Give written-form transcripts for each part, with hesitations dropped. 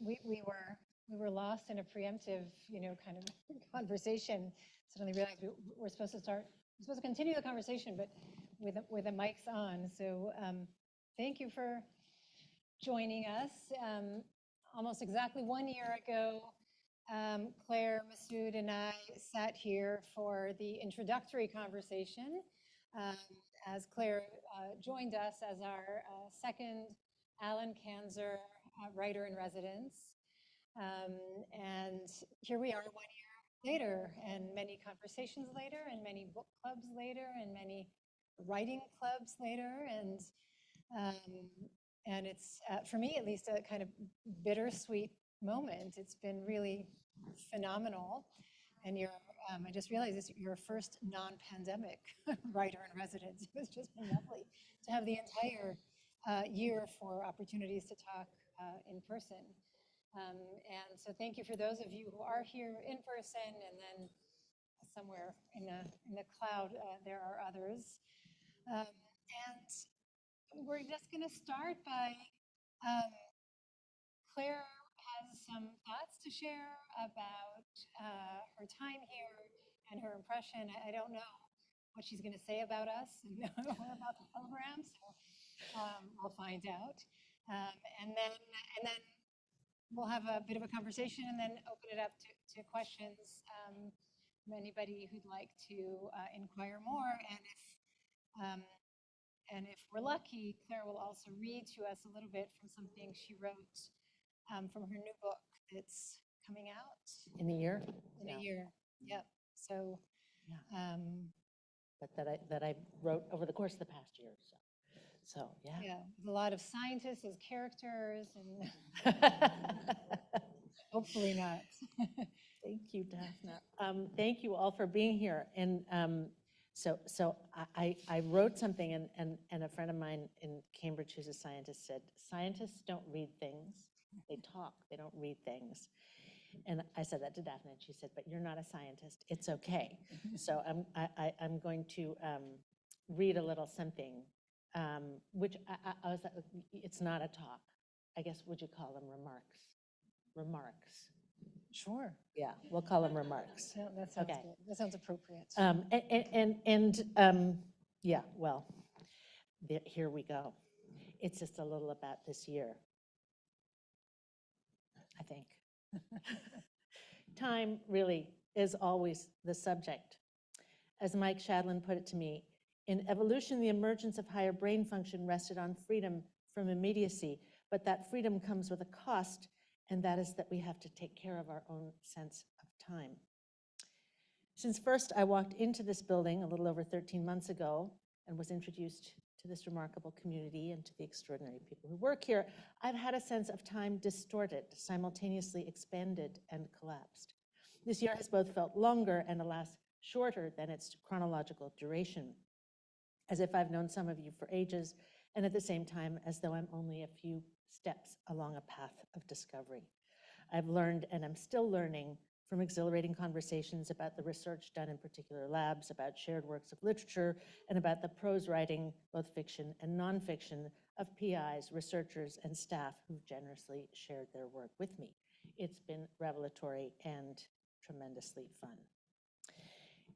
we were lost in a preemptive, kind of conversation. Suddenly realized we're supposed to continue the conversation, but with the mics on. So thank you for joining us. Almost exactly 1 year ago, Claire, Messud, and I sat here for the introductory conversation as Claire joined us as our second Alan Kanzer writer in residence. And here we are 1 year later, and many conversations later, and many book clubs later, and many writing clubs later, and it's, for me at least, a kind of bittersweet moment. It's been really phenomenal. And I just realized this, your first non-pandemic writer in residence. It's just been lovely to have the entire year for opportunities to talk in person. And so thank you for those of you who are here in person, and then somewhere in the cloud there are others. And we're just going to start by Claire has some thoughts to share about her time here and her impression. I don't know what she's going to say about us and about the program, so we'll find out. And then we'll have a bit of a conversation and then open it up to questions from anybody who'd like to inquire more. And if we're lucky, Claire will also read to us a little bit from something she wrote from her new book that's coming out in a year. In a year, yep. So, yeah. But that I wrote over the course of the past year. So yeah. Yeah, with a lot of scientists as characters, and hopefully not. Thank you, Daphna. Thank you all for being here. And so I wrote something, and a friend of mine in Cambridge who's a scientist said, scientists don't read things, they talk, they don't read things. And I said that to Daphna, and she said, but you're not a scientist, it's okay. So I'm going to read a little something, which I was like, it's not a talk. I guess, would you call them remarks? Remarks. Sure. Yeah, we'll call them remarks. No, that sounds good. That sounds appropriate. Yeah, well, here we go. It's just a little about this year, I think. Time really is always the subject. As Mike Shadlin put it to me, in evolution, the emergence of higher brain function rested on freedom from immediacy, but that freedom comes with a cost, and that is that we have to take care of our own sense of time. Since first I walked into this building a little over 13 months ago and was introduced to this remarkable community and to the extraordinary people who work here, I've had a sense of time distorted, simultaneously expanded and collapsed. This year has both felt longer and, alas, shorter than its chronological duration, as if I've known some of you for ages, and at the same time as though I'm only a few steps along a path of discovery. I've learned, and I'm still learning, from exhilarating conversations about the research done in particular labs, about shared works of literature, and about the prose writing, both fiction and nonfiction, of PIs, researchers, and staff who've generously shared their work with me. It's been revelatory and tremendously fun.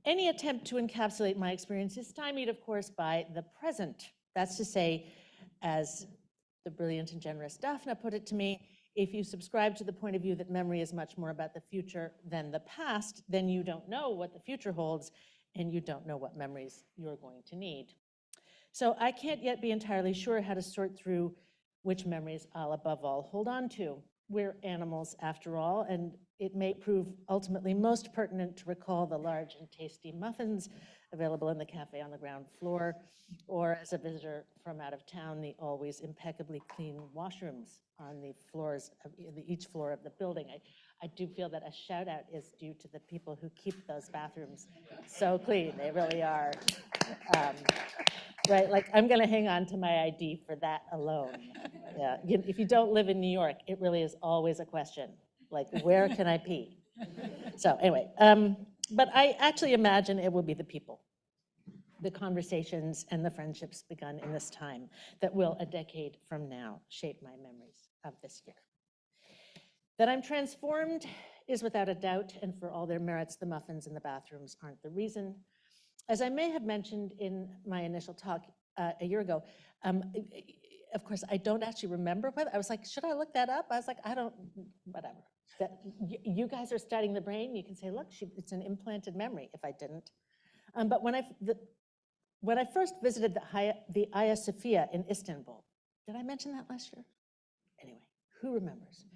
Any attempt to encapsulate my experience is stymied, of course, by the present. That's to say, as the brilliant and generous Daphna put it to me, if you subscribe to the point of view that memory is much more about the future than the past, then you don't know what the future holds, and you don't know what memories you're going to need. So I can't yet be entirely sure how to sort through which memories I'll above all hold on to. We're animals after all, and it may prove ultimately most pertinent to recall the large and tasty muffins available in the cafe on the ground floor, or as a visitor from out of town, the always impeccably clean washrooms on the floors of each floor of the building. I do feel that a shout out is due to the people who keep those bathrooms so clean. They really are. Right, like I'm gonna hang on to my ID for that alone. Yeah, if you don't live in New York, it really is always a question, like where can I pee? So anyway, but I actually imagine it will be the people, the conversations and the friendships begun in this time that will, a decade from now, shape my memories of this year. That I'm transformed is without a doubt, and for all their merits, the muffins in the bathrooms aren't the reason. As I may have mentioned in my initial talk a year ago, of course, I don't actually remember whether, I was like, should I look that up? I was like, I don't, whatever. That you guys are studying the brain, you can say, look, it's an implanted memory, if I didn't. But when I first visited the Hagia Sophia in Istanbul, did I mention that last year? Anyway, who remembers?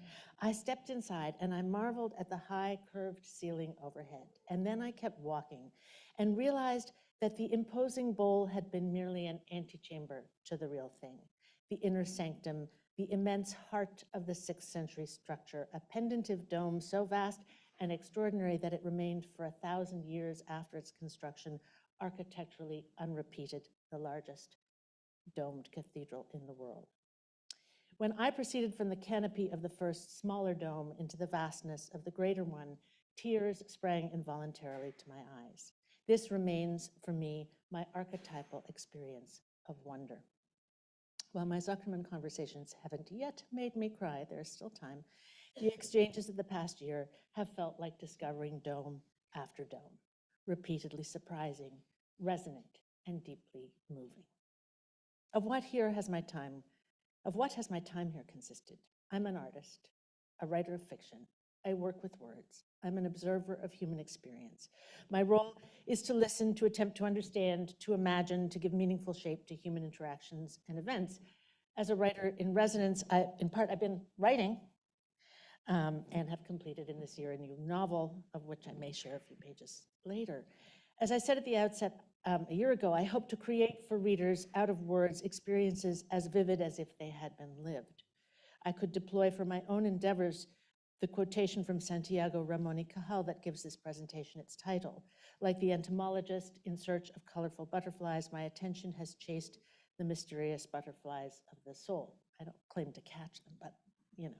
I stepped inside and I marveled at the high curved ceiling overhead. And then I kept walking and realized that the imposing bowl had been merely an antechamber to the real thing. The inner sanctum, the immense heart of the 6th century structure, a pendentive dome so vast and extraordinary that it remained for 1,000 years after its construction, architecturally unrepeated, the largest domed cathedral in the world. When I proceeded from the canopy of the first smaller dome into the vastness of the greater one, tears sprang involuntarily to my eyes. This remains, for me, my archetypal experience of wonder. While my Zuckerman conversations haven't yet made me cry, there's still time, the exchanges of the past year have felt like discovering dome after dome, repeatedly surprising, resonant, and deeply moving. Of what has my time here consisted? I'm an artist, a writer of fiction. I work with words. I'm an observer of human experience. My role is to listen, to attempt to understand, to imagine, to give meaningful shape to human interactions and events. As a writer in residence, I've been writing and have completed in this year a new novel, of which I may share a few pages later. As I said at the outset a year ago, I hope to create for readers out of words experiences as vivid as if they had been lived. I could deploy for my own endeavors the quotation from Santiago Ramon y Cajal that gives this presentation its title. Like the entomologist in search of colorful butterflies, my attention has chased the mysterious butterflies of the soul. I don't claim to catch them, but you know.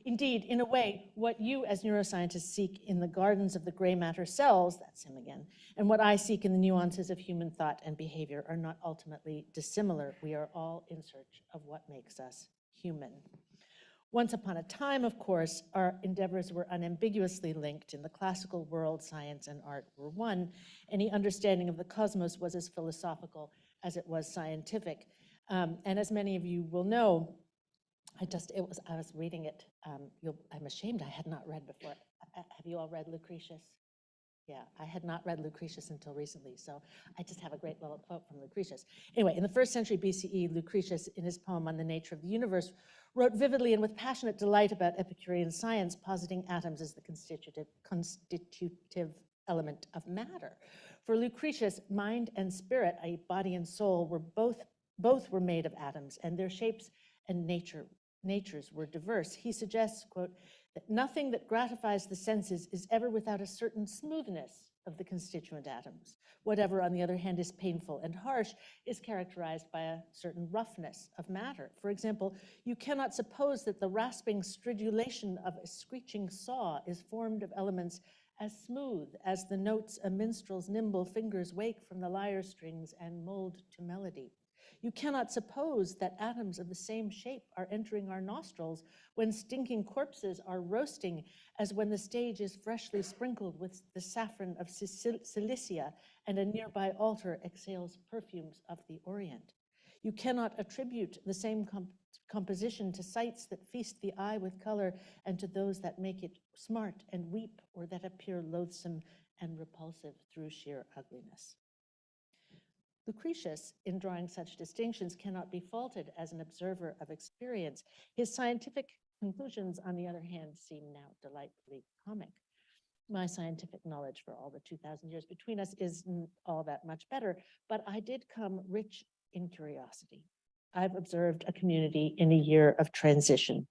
Indeed, in a way, what you as neuroscientists seek in the gardens of the gray matter cells, that's him again, and what I seek in the nuances of human thought and behavior are not ultimately dissimilar. We are all in search of what makes us human. Once upon a time, of course, our endeavors were unambiguously linked. In the classical world, science and art were one. Any understanding of the cosmos was as philosophical as it was scientific. And as many of you will know, I was reading it. I'm ashamed I had not read before. Have you all read Lucretius? Yeah, I had not read Lucretius until recently, so I just have a great little quote from Lucretius. Anyway, in the 1st century BCE, Lucretius, in his poem On the Nature of the Universe, wrote vividly and with passionate delight about Epicurean science, positing atoms as the constitutive element of matter. For Lucretius, mind and spirit, i.e. body and soul, were both were made of atoms, and their shapes and natures were diverse. He suggests, quote, that nothing that gratifies the senses is ever without a certain smoothness of the constituent atoms. Whatever, on the other hand, is painful and harsh is characterized by a certain roughness of matter. For example, you cannot suppose that the rasping stridulation of a screeching saw is formed of elements as smooth as the notes a minstrel's nimble fingers wake from the lyre strings and mold to melody. You cannot suppose that atoms of the same shape are entering our nostrils when stinking corpses are roasting, as when the stage is freshly sprinkled with the saffron of Cilicia and a nearby altar exhales perfumes of the Orient. You cannot attribute the same composition to sights that feast the eye with color and to those that make it smart and weep, or that appear loathsome and repulsive through sheer ugliness. Lucretius, in drawing such distinctions, cannot be faulted as an observer of experience. His scientific conclusions, on the other hand, seem now delightfully comic. My scientific knowledge for all the 2,000 years between us isn't all that much better, but I did come rich in curiosity. I've observed a community in a year of transition.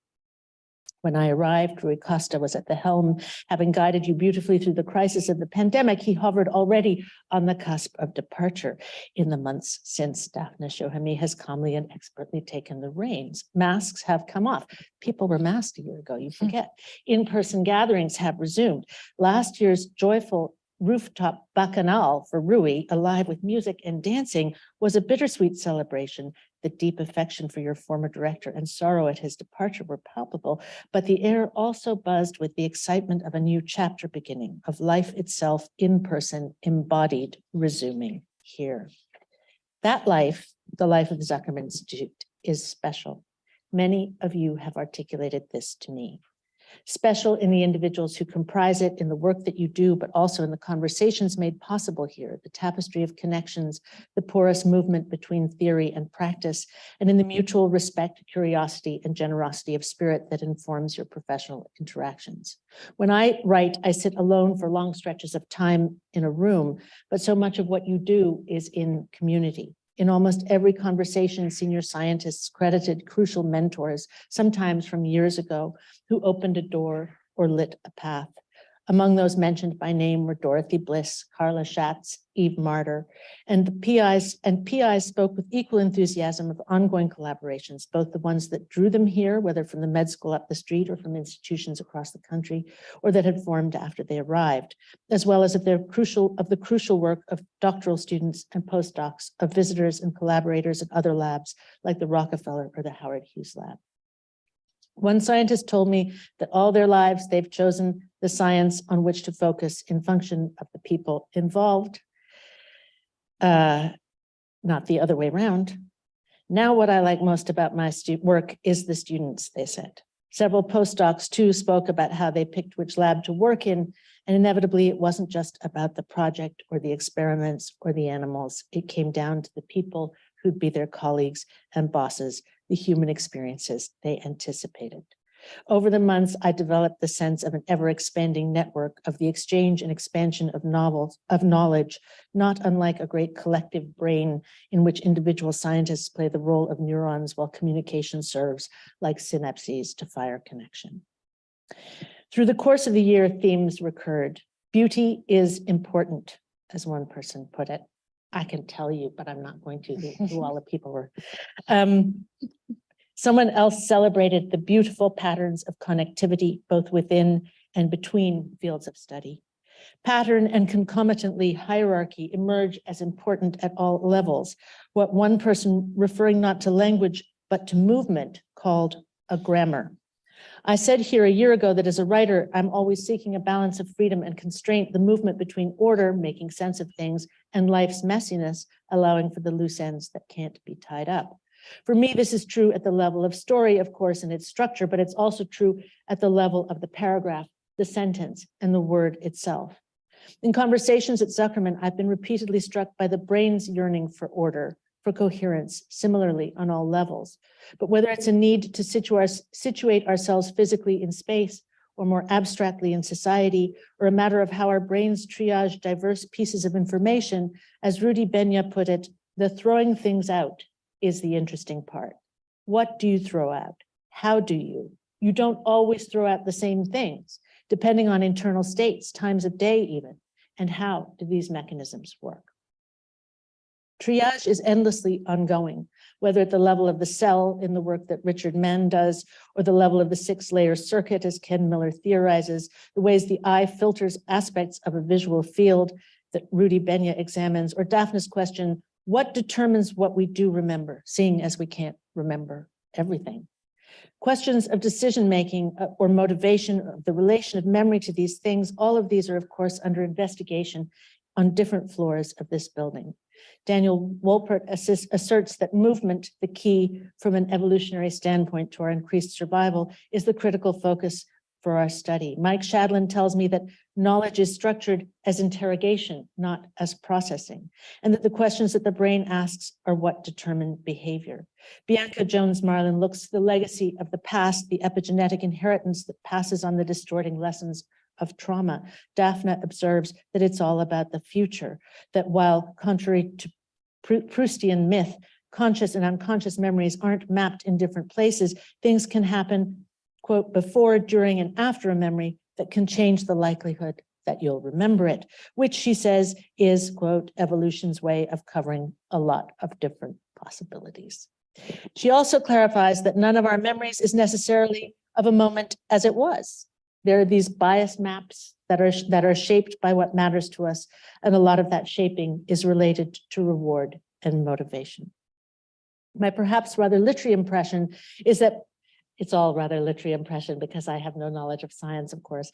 When I arrived, Rui Costa was at the helm. Having guided you beautifully through the crisis of the pandemic, he hovered already on the cusp of departure. In the months since, Daphne Shohami has calmly and expertly taken the reins. Masks have come off. People were masked a year ago, you forget. In-person gatherings have resumed. Last year's joyful rooftop bacchanal for Rui, alive with music and dancing, was a bittersweet celebration that deep affection for your former director and sorrow at his departure were palpable, but the air also buzzed with the excitement of a new chapter beginning, of life itself in person, embodied, resuming here. That life, the life of the Zuckerman Institute, is special. Many of you have articulated this to me. Special in the individuals who comprise it, in the work that you do, but also in the conversations made possible here, the tapestry of connections, the porous movement between theory and practice, and in the mutual respect, curiosity, and generosity of spirit that informs your professional interactions. When I write, I sit alone for long stretches of time in a room, but so much of what you do is in community. In almost every conversation, senior scientists credited crucial mentors, sometimes from years ago, who opened a door or lit a path. Among those mentioned by name were Dorothy Bliss, Carla Schatz, Eve Martyr, and the PIs spoke with equal enthusiasm of ongoing collaborations, both the ones that drew them here, whether from the med school up the street or from institutions across the country, or that had formed after they arrived, as well as of the crucial work of doctoral students and postdocs, of visitors and collaborators at other labs like the Rockefeller or the Howard Hughes Lab. One scientist told me that all their lives they've chosen the science on which to focus in function of the people involved, not the other way around. Now what I like most about my work is the students, they said. Several postdocs too spoke about how they picked which lab to work in, and inevitably it wasn't just about the project or the experiments or the animals. It came down to the people who'd be their colleagues and bosses, the human experiences they anticipated. Over the months, I developed the sense of an ever-expanding network of the exchange and expansion of knowledge, not unlike a great collective brain in which individual scientists play the role of neurons while communication serves like synapses to fire connection. Through the course of the year, themes recurred. Beauty is important, as one person put it. I can tell you, but I'm not going to, who all the people were. Someone else celebrated the beautiful patterns of connectivity, both within and between fields of study. Pattern and concomitantly hierarchy emerge as important at all levels, what one person, referring not to language, but to movement, called a grammar. I said here a year ago that as a writer, I'm always seeking a balance of freedom and constraint, the movement between order, making sense of things, and life's messiness, allowing for the loose ends that can't be tied up. For me, this is true at the level of story, of course, and its structure, but it's also true at the level of the paragraph, the sentence, and the word itself. In conversations at Zuckerman, I've been repeatedly struck by the brain's yearning for order, for coherence, similarly on all levels. But whether it's a need to situate ourselves physically in space, or more abstractly in society, or a matter of how our brains triage diverse pieces of information, as Rudy Benya put it, the throwing things out is the interesting part. What do you throw out? How do you? You don't always throw out the same things, depending on internal states, times of day even, and how do these mechanisms work? Triage is endlessly ongoing, whether at the level of the cell in the work that Richard Mann does, or the level of the 6-layer circuit as Ken Miller theorizes, the ways the eye filters aspects of a visual field that Rudy Benya examines, or Daphne's question, what determines what we do remember, seeing as we can't remember everything? Questions of decision-making or motivation, of the relation of memory to these things, all of these are, of course, under investigation on different floors of this building. Daniel Wolpert asserts that movement, the key from an evolutionary standpoint to our increased survival, is the critical focus for our study. Mike Shadlin tells me that knowledge is structured as interrogation, not as processing, and that the questions that the brain asks are what determine behavior. Bianca Jones-Marlin looks to the legacy of the past, the epigenetic inheritance that passes on the distorting lessons of trauma. Daphne observes that it's all about the future, that while contrary to Proustian myth, conscious and unconscious memories aren't mapped in different places, things can happen, quote, before, during, and after a memory that can change the likelihood that you'll remember it, which she says is, quote, evolution's way of covering a lot of different possibilities. She also clarifies that none of our memories is necessarily of a moment as it was. There are these bias maps that are shaped by what matters to us, and a lot of that shaping is related to reward and motivation. My perhaps rather literary impression is that it's all rather literary impression because I have no knowledge of science, of course,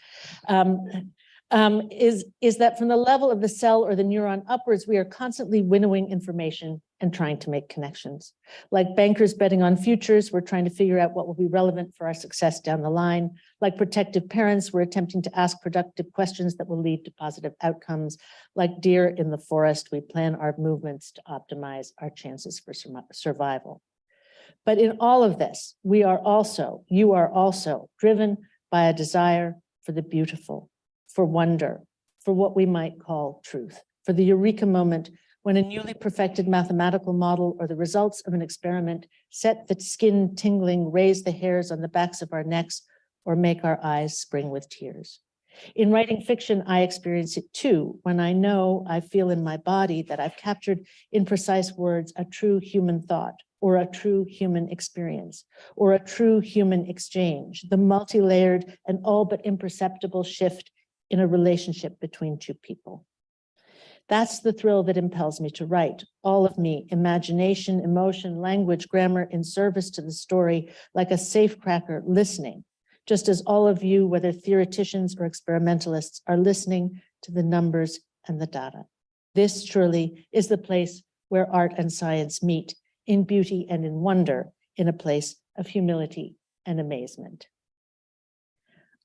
is that from the level of the cell or the neuron upwards, we are constantly winnowing information and trying to make connections. Like bankers betting on futures, we're trying to figure out what will be relevant for our success down the line. Like protective parents, we're attempting to ask productive questions that will lead to positive outcomes. Like deer in the forest, we plan our movements to optimize our chances for survival. But in all of this, you are also driven by a desire for the beautiful, for wonder, for what we might call truth, for the eureka moment when a newly perfected mathematical model or the results of an experiment set the skin tingling, raise the hairs on the backs of our necks, or make our eyes spring with tears. In writing fiction, I experience it too, when I feel in my body that I've captured in precise words a true human thought, or a true human experience, or a true human exchange, the multi-layered and all but imperceptible shift in a relationship between two people. That's the thrill that impels me to write. All of me, imagination, emotion, language, grammar, in service to the story, like a safecracker listening, just as all of you, whether theoreticians or experimentalists, are listening to the numbers and the data. This surely is the place where art and science meet, in beauty and in wonder, in a place of humility and amazement.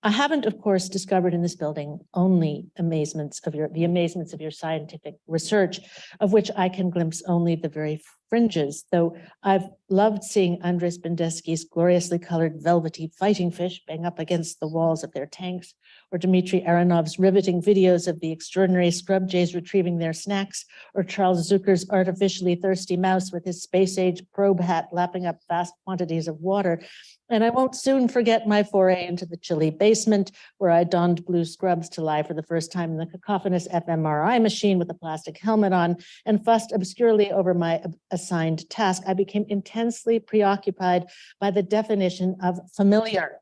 I haven't, of course, discovered in this building only the amazements of your scientific research, of which I can glimpse only the very fringes, though I've loved seeing Andres Bendesky's gloriously colored velvety fighting fish bang up against the walls of their tanks, or Dmitry Aronov's riveting videos of the extraordinary scrub jays retrieving their snacks, or Charles Zucker's artificially thirsty mouse with his space-age probe hat lapping up vast quantities of water. And I won't soon forget my foray into the chilly basement, where I donned blue scrubs to lie for the first time in the cacophonous fMRI machine with a plastic helmet on, and fussed obscurely over my assigned task. I became intensely preoccupied by the definition of familiar.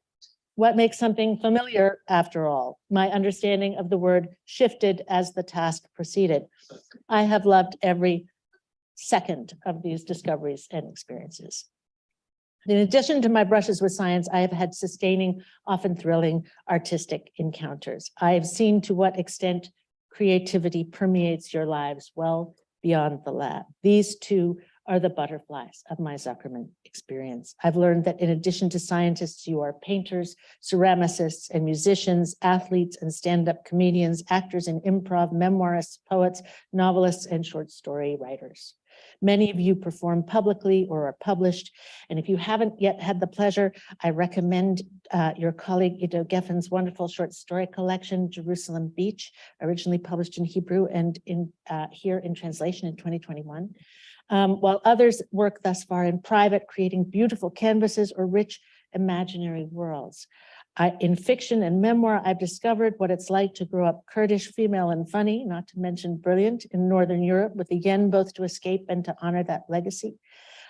What makes something familiar, after all? My understanding of the word shifted as the task proceeded. I have loved every second of these discoveries and experiences. In addition to my brushes with science, I have had sustaining, often thrilling artistic encounters. I have seen to what extent creativity permeates your lives well beyond the lab. These two are the butterflies of my Zuckerman experience. I've learned that in addition to scientists, you are painters, ceramicists, and musicians, athletes and stand-up comedians, actors in improv, memoirists, poets, novelists, and short story writers. Many of you perform publicly or are published, and if you haven't yet had the pleasure, I recommend your colleague Ido Geffen's wonderful short story collection, Jerusalem Beach, originally published in Hebrew and here in translation in 2021. While others work thus far in private, creating beautiful canvases or rich imaginary worlds. In fiction and memoir, I've discovered what it's like to grow up Kurdish, female, and funny, not to mention brilliant, in Northern Europe, with the yen both to escape and to honor that legacy.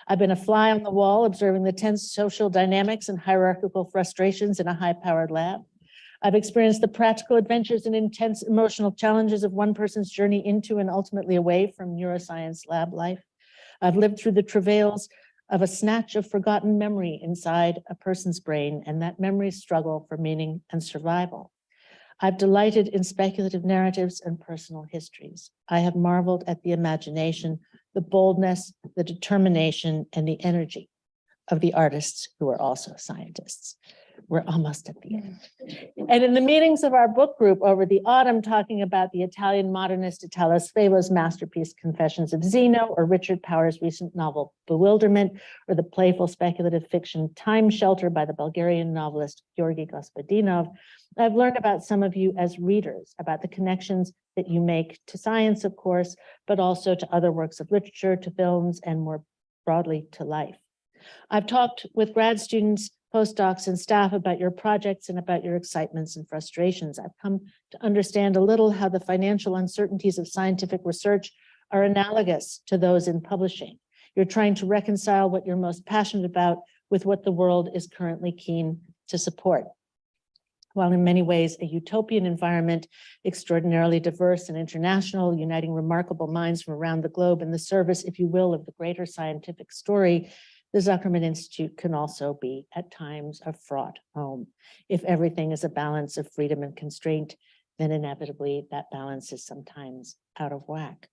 I've been a fly on the wall, observing the tense social dynamics and hierarchical frustrations in a high-powered lab. I've experienced the practical adventures and intense emotional challenges of one person's journey into and ultimately away from neuroscience lab life. I've lived through the travails of a snatch of forgotten memory inside a person's brain and that memory's struggle for meaning and survival. I've delighted in speculative narratives and personal histories. I have marveled at the imagination, the boldness, the determination, and the energy of the artists who are also scientists. We're almost at the end. And in the meetings of our book group over the autumn, talking about the Italian modernist Italo Svevo's masterpiece, Confessions of Zeno, or Richard Power's recent novel, Bewilderment, or the playful speculative fiction, Time Shelter by the Bulgarian novelist, Georgi Gospodinov, I've learned about some of you as readers, about the connections that you make to science, of course, but also to other works of literature, to films, and more broadly to life. I've talked with grad students, postdocs, and staff about your projects and about your excitements and frustrations. I've come to understand a little how the financial uncertainties of scientific research are analogous to those in publishing. You're trying to reconcile what you're most passionate about with what the world is currently keen to support. While in many ways a utopian environment, extraordinarily diverse and international, uniting remarkable minds from around the globe in the service, if you will, of the greater scientific story, the Zuckerman Institute can also be at times a fraught home. If everything is a balance of freedom and constraint, then inevitably that balance is sometimes out of whack.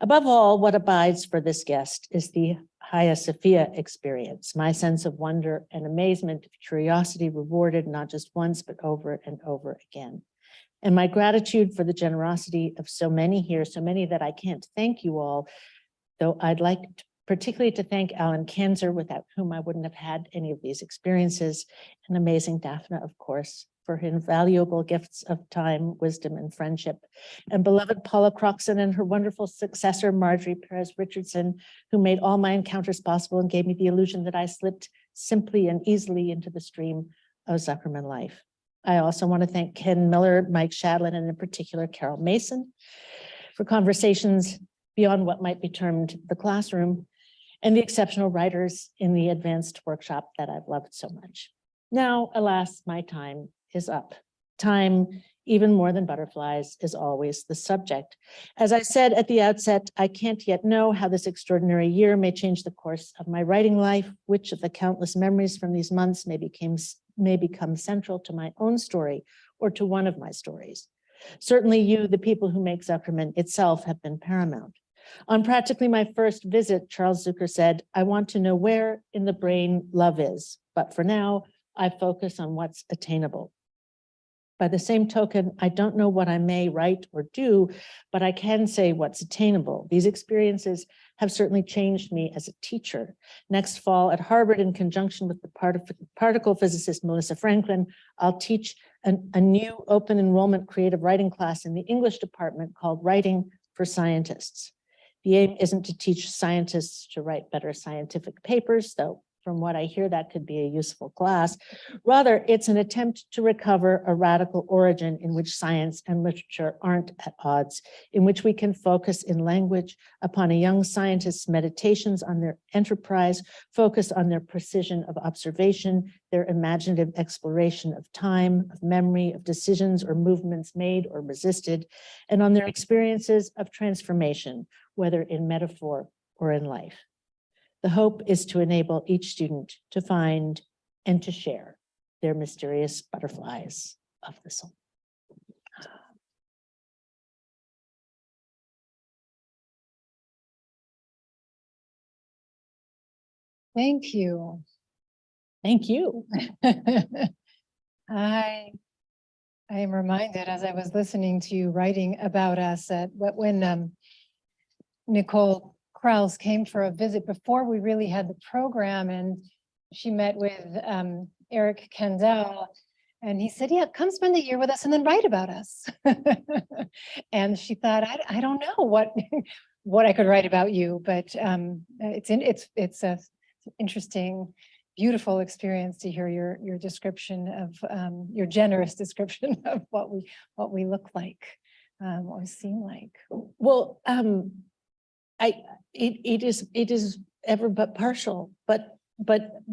Above all, what abides for this guest is the Hagia Sophia experience, my sense of wonder and amazement, curiosity rewarded not just once, but over and over again. And my gratitude for the generosity of so many here, so many that I can't thank you all, though I'd like particularly to thank Alan Kanzer, without whom I wouldn't have had any of these experiences, and amazing Daphne, of course, for her invaluable gifts of time, wisdom, and friendship, and beloved Paula Croxon and her wonderful successor, Marjorie Perez Richardson, who made all my encounters possible and gave me the illusion that I slipped simply and easily into the stream of Zuckerman life. I also want to thank Ken Miller, Mike Shadlin, and in particular, Carol Mason, for conversations beyond what might be termed the classroom, and the exceptional writers in the advanced workshop that I've loved so much. Now, alas, my time is up. Time, even more than butterflies, is always the subject. As I said at the outset, I can't yet know how this extraordinary year may change the course of my writing life, which of the countless memories from these months may become central to my own story or to one of my stories. Certainly you, the people who make Zuckerman itself, have been paramount. On practically my first visit, Charles Zucker said, I want to know where in the brain love is, but for now, I focus on what's attainable. By the same token, I don't know what I may write or do, but I can say what's attainable. These experiences have certainly changed me as a teacher. Next fall at Harvard, in conjunction with the particle physicist Melissa Franklin, I'll teach a new open enrollment creative writing class in the English department called Writing for Scientists. The aim isn't to teach scientists to write better scientific papers, though from what I hear, that could be a useful class. Rather, it's an attempt to recover a radical origin in which science and literature aren't at odds, in which we can focus in language upon a young scientist's meditations on their enterprise, focus on their precision of observation, their imaginative exploration of time, of memory, of decisions or movements made or resisted, and on their experiences of transformation, whether in metaphor or in life. The hope is to enable each student to find and to share their mysterious butterflies of the soul. Thank you. Thank you. I am reminded as I was listening to you writing about us that when Nicole Krause came for a visit before we really had the program, and she met with Eric Kendall, and he said, yeah, come spend the year with us and then write about us. And she thought, I don't know what I could write about you, but it's a interesting, beautiful experience to hear your description of your generous description of what we look like, what we seem like. Well, it is ever but partial, but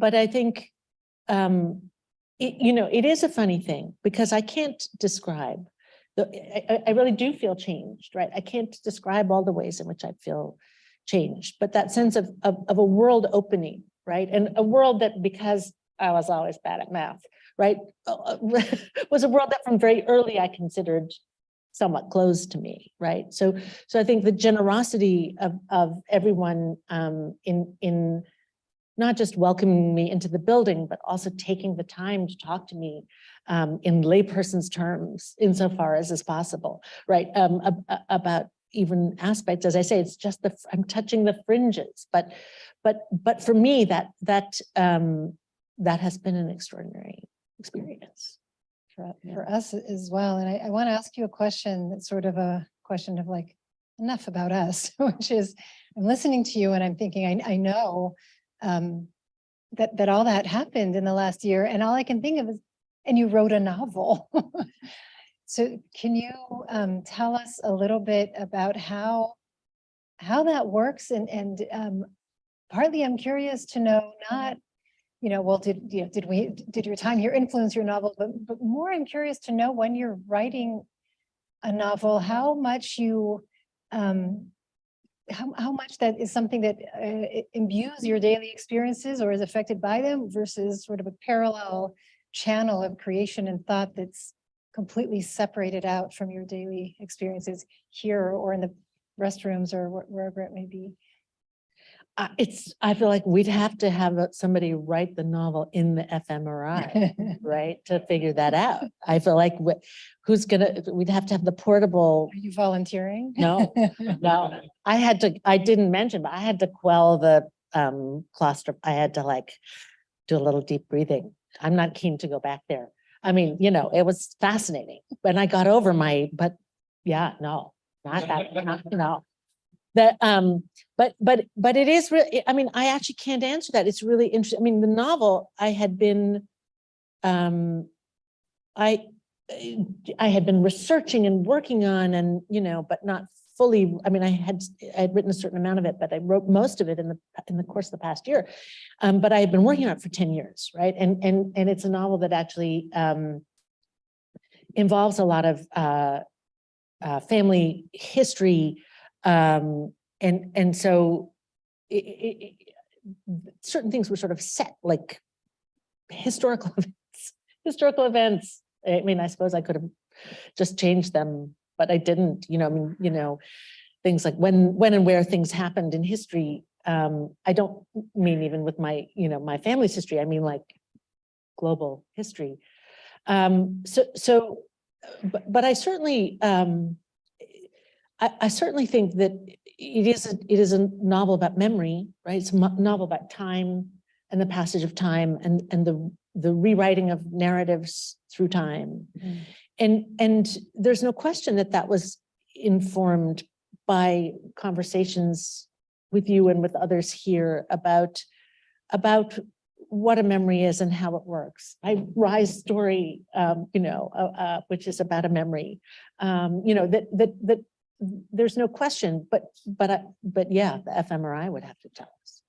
I think it is a funny thing because I can't describe. I really do feel changed, right? I can't describe all the ways in which I feel changed, but that sense of a world opening, right? And a world that, because I was always bad at math, right, was a world that from very early I considered somewhat closed to me, right? So I think the generosity of everyone in not just welcoming me into the building, but also taking the time to talk to me in layperson's terms, insofar as is possible, right? About even aspects, as I say, it's just I'm touching the fringes, but for me, that has been an extraordinary experience. For us as well. And I want to ask you a question that's sort of a question of like, enough about us, which is, I'm listening to you and I'm thinking, I know that all that happened in the last year, and all I can think of is, and you wrote a novel. So can you tell us a little bit about how that works? And partly I'm curious to know, not well, did your time here influence your novel? But more, I'm curious to know when you're writing a novel, how much you, how much that is something that imbues your daily experiences or is affected by them versus sort of a parallel channel of creation and thought that's completely separated out from your daily experiences here or in the restrooms or wherever it may be. I feel like we'd have to have somebody write the novel in the fMRI, right, to figure that out. I feel like we'd have to have the portable. Are you volunteering? No, no. I didn't mention, but I had to quell the I had to like do a little deep breathing. I'm not keen to go back there. I mean, it was fascinating. When I got over but yeah, no, not that, no. But it is really, I mean, I actually can't answer that. It's really interesting. I mean, the novel I had been, I had been researching and working on and, but not fully. I mean, I had written a certain amount of it, but I wrote most of it in the course of the past year. But I had been working on it for 10 years, right? And it's a novel that actually involves a lot of family history. And so certain things were sort of set, like historical events. I mean, I suppose I could have just changed them, but I didn't, things like when and where things happened in history. I don't mean even with my, my family's history, I mean like global history. But I certainly, I certainly think that it is a novel about memory, right? It's a novel about time and the passage of time and the rewriting of narratives through time. And there's no question that was informed by conversations with you and with others here about what a memory is and how it works. My Rise story, which is about a memory, that there's no question, but yeah, the fMRI would have to tell us.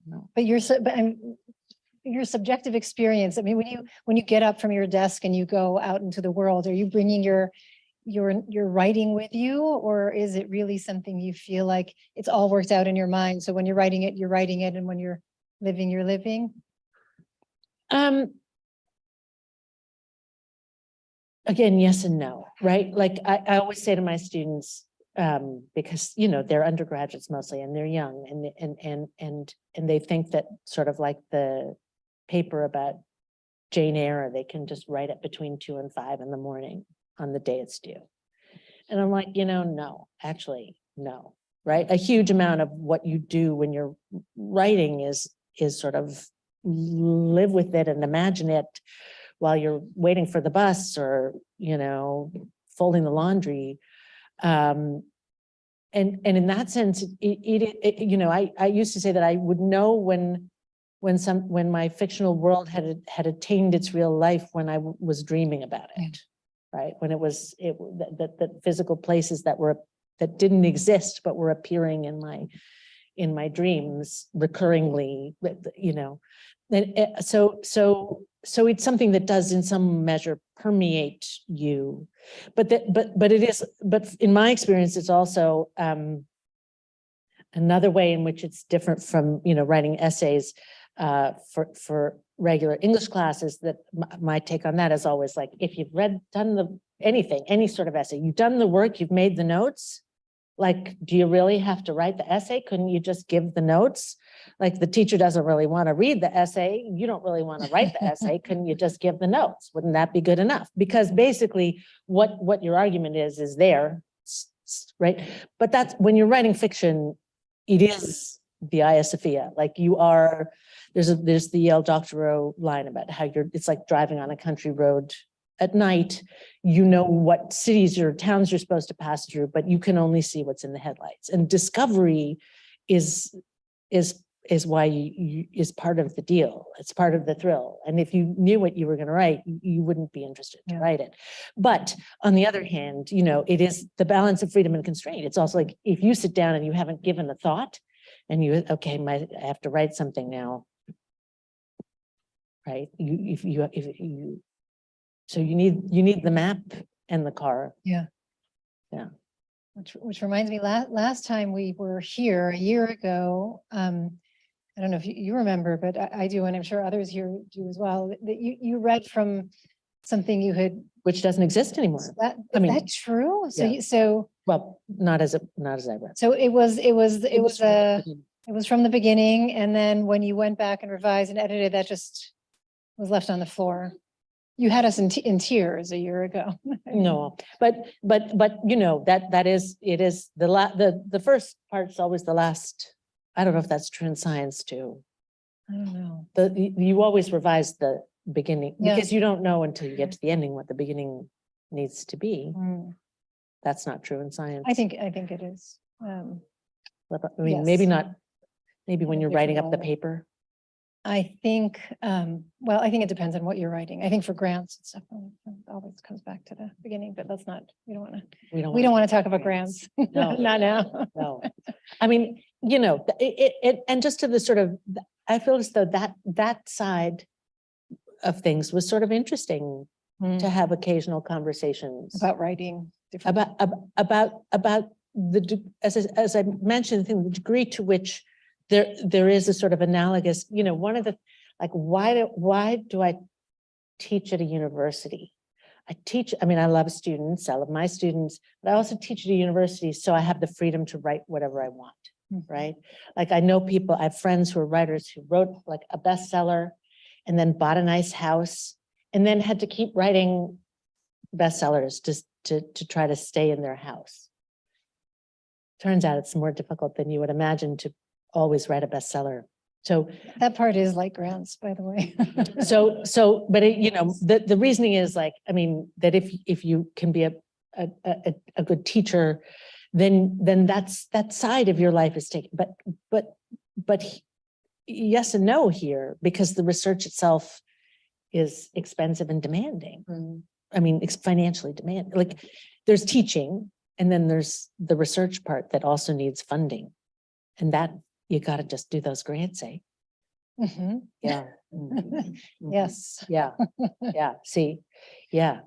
No. But your subjective experience, I mean, when you get up from your desk and you go out into the world, are you bringing your writing with you, or is it really something you feel like it's all worked out in your mind? So when you're writing it, and when you're living, you're living? Again, yes and no, right? Like I always say to my students, because they're undergraduates mostly and they're young and they think that sort of like the paper about Jane Eyre, they can just write it between 2 and 5 in the morning on the day it's due. And I'm like, no, actually, no, right? A huge amount of what you do when you're writing is sort of live with it and imagine it while you're waiting for the bus or, folding the laundry. And in that sense, I used to say that I would know when my fictional world had attained its real life when I was dreaming about it, right? When that physical places that didn't exist but were appearing in my dreams recurringly, And so it's something that does in some measure permeate you, but in my experience, it's also another way in which it's different from writing essays for regular English classes. That my take on that is always like, if you've done any sort of essay, you've done the work, you've made the notes. Like, do you really have to write the essay? Couldn't you just give the notes? Like, the teacher doesn't really want to read the essay. You don't really want to write the essay. Couldn't you just give the notes? Wouldn't that be good enough? Because basically what your argument is there, right? But that's when you're writing fiction, it is the Hagia Sophia. Like there's the Yale Doctorow line about how it's like driving on a country road at night. What cities or towns you're supposed to pass through, but you can only see what's in the headlights. And discovery is why is part of the deal. It's part of the thrill. And if you knew what you were going to write, you wouldn't be interested to write it. But on the other hand, it is the balance of freedom and constraint. It's also like, if you sit down and you haven't given a thought and I have to write something now, right? So you need the map and the car. Yeah. Yeah. Which reminds me, last time we were here a year ago, I don't know if you remember, but I do, and I'm sure others here do as well, that you read from something you had. Which doesn't exist anymore. Is that true? So yeah. Well, not as I read. So it was It from the beginning, and then when you went back and revised and edited, that just was left on the floor. You had us in tears a year ago. No, but that is, it is the first part's always the last. I don't know if that's true in science too. I don't know. You always revise the beginning Yeah. because you don't know until you get to the ending what the beginning needs to be. Mm. That's not true in science. I think it is. I mean, Yes. maybe not. Maybe In when a you're writing up the different paper. I think, well, I think it depends on what you're writing. I think for grants, it's definitely always comes back to the beginning, but that's not, we don't want to, we don't want to talk about grants. No. Not now. No, I mean, and just to the sort of, I feel as though that side of things was sort of interesting to have occasional conversations About writing. about as I mentioned, the degree to which there is a sort of analogous, one of the, like, why do I teach at a university? I mean, I love students, I love my students, but I also teach at a university, so I have the freedom to write whatever I want, right? Like, I know people, I have friends who are writers who wrote like a bestseller and then bought a nice house and then had to keep writing bestsellers just to try to stay in their house. Turns out it's more difficult than you would imagine to always write a bestseller. So that part is like grants, by the way. but the reasoning is like, I mean, that if you can be a good teacher, then that side of your life is taken. But yes and no here, because the research itself is expensive and demanding. I mean, it's financially demanding. Like, there's teaching, and then there's the research part that also needs funding, and that you got to just do those grants, eh? Yeah. Yes. Yeah. Yeah. See, yeah.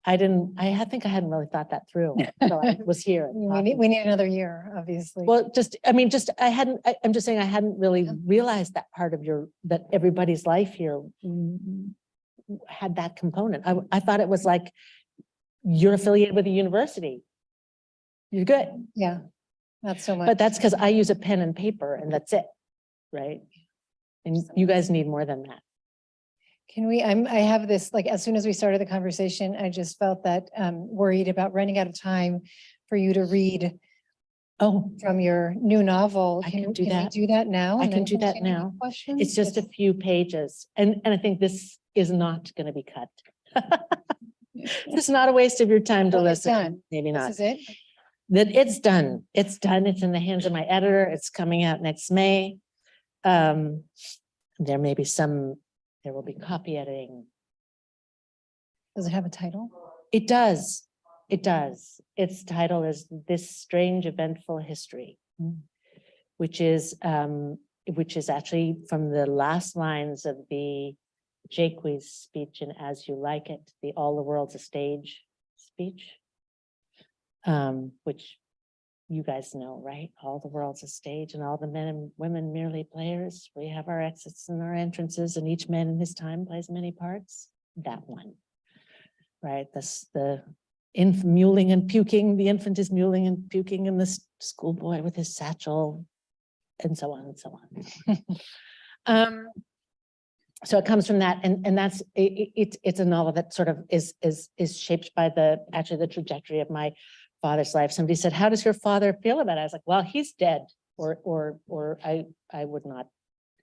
I think I hadn't really thought that through. So I was here. We need another year, obviously. Well, I'm just saying I hadn't really realized that part of that everybody's life here had that component. I thought it was like, you're affiliated with a university. You're good. Yeah, not so much. But that's because I use a pen and paper and that's it, right? And you guys need more than that. Can we, I have this, like, as soon as we started the conversation, I just felt that worried about running out of time for you to read from your new novel. Can we do that now? I can do that now. It's just a few pages. And I think this is not going to be cut. It's not a waste of your time to listen. Maybe not. This is it? That it's done. It's done. It's in the hands of my editor. It's coming out next May. There may be there will be copy editing. Does it have a title? It does. It does. Its title is This Strange Eventful History, which is actually from the last lines of the Jacques' speech in As You Like It, the All the World's a Stage speech, which you guys know, right? All the world's a stage and all the men and women merely players. We have our exits and our entrances, and each man in his time plays many parts. That one, right? The mewling and puking, the infant is mewling and puking, and the schoolboy with his satchel, and so on and so on. So it comes from that, and that's it's a novel that sort of is shaped by actually the trajectory of my father's life. Somebody said, "How does your father feel about it?" I was like, "Well, he's dead, or I would not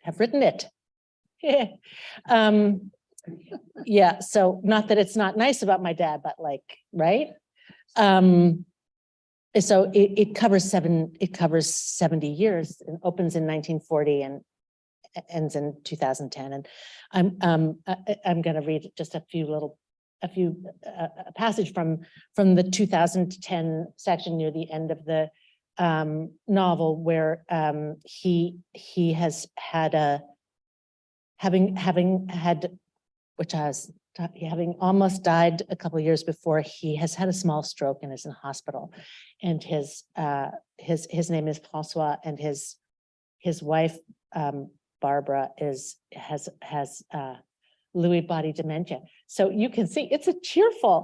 have written it." Yeah. So not that it's not nice about my dad, but like, right? So it covers 70 years. It opens in 1940 and ends in 2010. And I'm going to read just a passage from the 2010 section near the end of the novel, where he has had having had, which I was having almost died a couple of years before, he has had a small stroke and is in hospital. And his name is Francois, and his wife, Barbara, has Lewy body dementia. So you can see it's a cheerful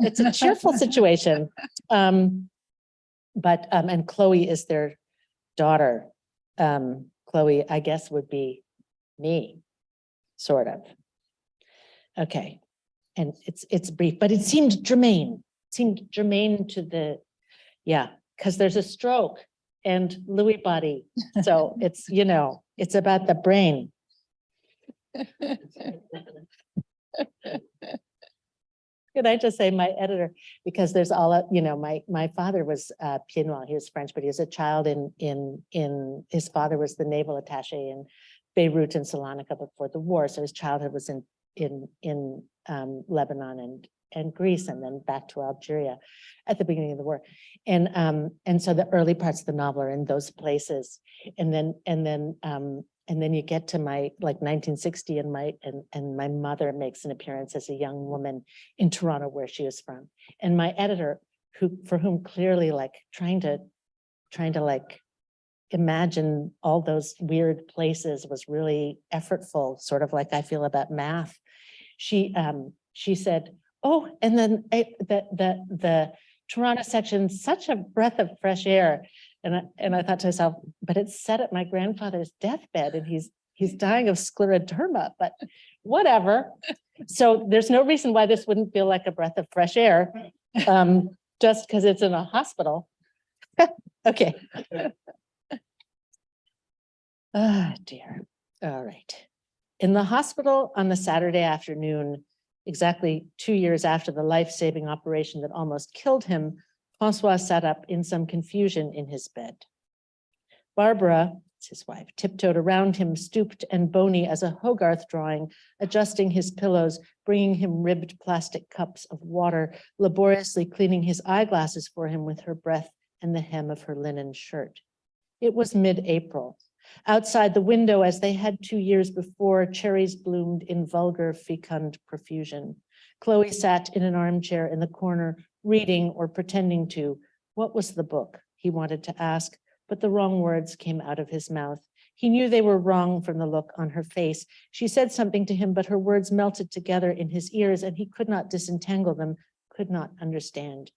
situation. And Chloe is their daughter. Chloe, I guess, would be me, sort of. Okay. And it's brief, but it seemed germane. To the, yeah, because there's a stroke and Lewy body. So it's, it's about the brain. Could I just say my editor, because there's all, my father was Piedmont, he was French, but he was a child in his father was the naval attaché in Beirut and Salonika before the war. So his childhood was in Lebanon and Greece, and then back to Algeria at the beginning of the war. And so the early parts of the novel are in those places. And then you get to my 1960, and my mother makes an appearance as a young woman in Toronto, where she was from. And my editor, for whom clearly trying to imagine all those weird places was really effortful, sort of like I feel about math. She said, "Oh, and then the Toronto section, such a breath of fresh air." And I thought to myself, but it's set at my grandfather's deathbed, and he's dying of scleroderma, but whatever. So there's no reason why this wouldn't feel like a breath of fresh air, just because it's in a hospital. Okay. Ah, dear. All right. In the hospital on the Saturday afternoon, exactly 2 years after the life-saving operation that almost killed him, Francois sat up in some confusion in his bed. Barbara, his wife, tiptoed around him, stooped and bony as a Hogarth drawing, adjusting his pillows, bringing him ribbed plastic cups of water, laboriously cleaning his eyeglasses for him with her breath and the hem of her linen shirt. It was mid-April. Outside the window, as they had 2 years before, cherries bloomed in vulgar, fecund profusion. Chloe sat in an armchair in the corner, reading or pretending to. What was the book? He wanted to ask, but the wrong words came out of his mouth. He knew they were wrong from the look on her face. She said something to him, but her words melted together in his ears, and he could not disentangle them, could not understand.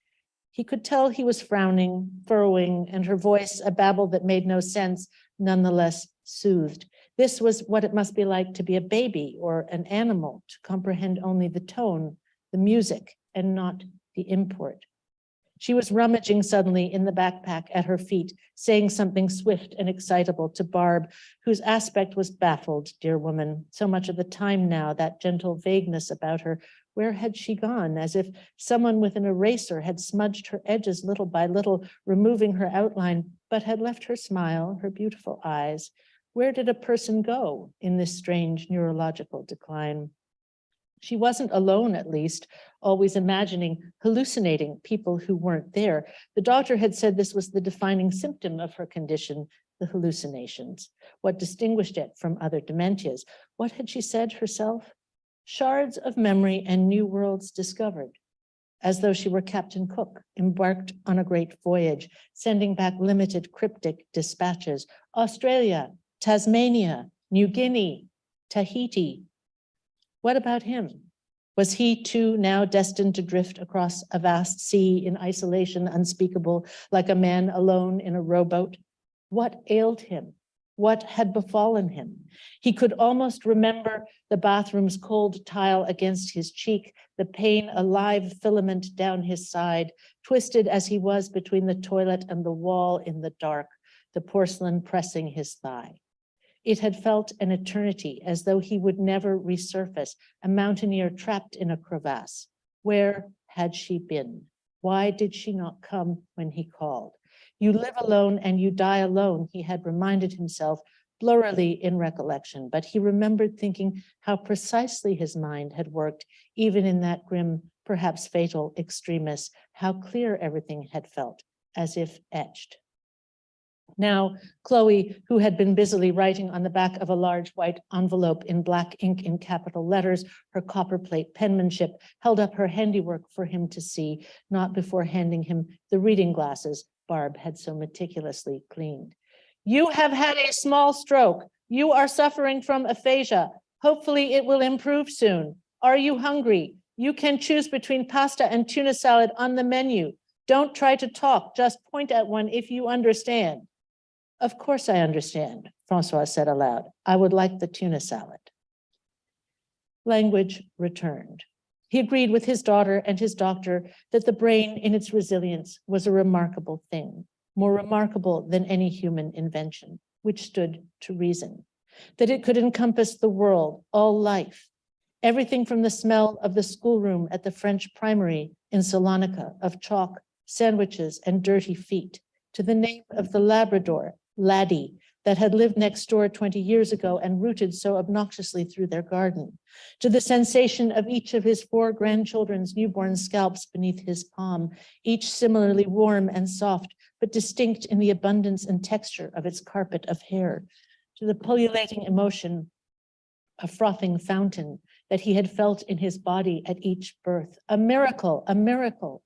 He could tell he was frowning, furrowing, and her voice, a babble that made no sense, nonetheless soothed. This was what it must be like to be a baby or an animal, to comprehend only the tone, the music, and not the import. She was rummaging suddenly in the backpack at her feet, saying something swift and excitable to Barb, whose aspect was baffled, dear woman. So much of the time now, that gentle vagueness about her. Where had she gone? As if someone with an eraser had smudged her edges little by little, removing her outline, but had left her smile, her beautiful eyes. Where did a person go in this strange neurological decline? She wasn't alone, at least, always imagining, hallucinating people who weren't there. The doctor had said this was the defining symptom of her condition, the hallucinations. What distinguished it from other dementias? What had she said herself? Shards of memory and new worlds discovered, as though she were Captain Cook, embarked on a great voyage, sending back limited cryptic dispatches. Australia, Tasmania, New Guinea, Tahiti. What about him? Was he too now destined to drift across a vast sea in isolation unspeakable, like a man alone in a rowboat? What ailed him? What had befallen him? He could almost remember the bathroom's cold tile against his cheek, the pain, a live filament down his side, twisted as he was between the toilet and the wall in the dark, the porcelain pressing his thigh. It had felt an eternity, as though he would never resurface, a mountaineer trapped in a crevasse. Where had she been? Why did she not come when he called? You live alone and you die alone, he had reminded himself, blurrily in recollection, but he remembered thinking how precisely his mind had worked, even in that grim, perhaps fatal extremis, how clear everything had felt, as if etched. Now, Chloe, who had been busily writing on the back of a large white envelope in black ink in capital letters, her copperplate penmanship, held up her handiwork for him to see, not before handing him the reading glasses Barb had so meticulously cleaned. You have had a small stroke. You are suffering from aphasia. Hopefully it will improve soon. Are you hungry? You can choose between pasta and tuna salad on the menu. Don't try to talk, just point at one if you understand. Of course I understand, Francois said aloud. I would like the tuna salad. Language returned. He agreed with his daughter and his doctor that the brain in its resilience was a remarkable thing, more remarkable than any human invention, which stood to reason, that it could encompass the world, all life, everything from the smell of the schoolroom at the French primary in Salonika of chalk, sandwiches, and dirty feet, to the name of the Labrador, Laddie, that had lived next door 20 years ago and rooted so obnoxiously through their garden, to the sensation of each of his 4 grandchildren's newborn scalps beneath his palm, each similarly warm and soft, but distinct in the abundance and texture of its carpet of hair, to the pullulating emotion, a frothing fountain that he had felt in his body at each birth. A miracle, a miracle.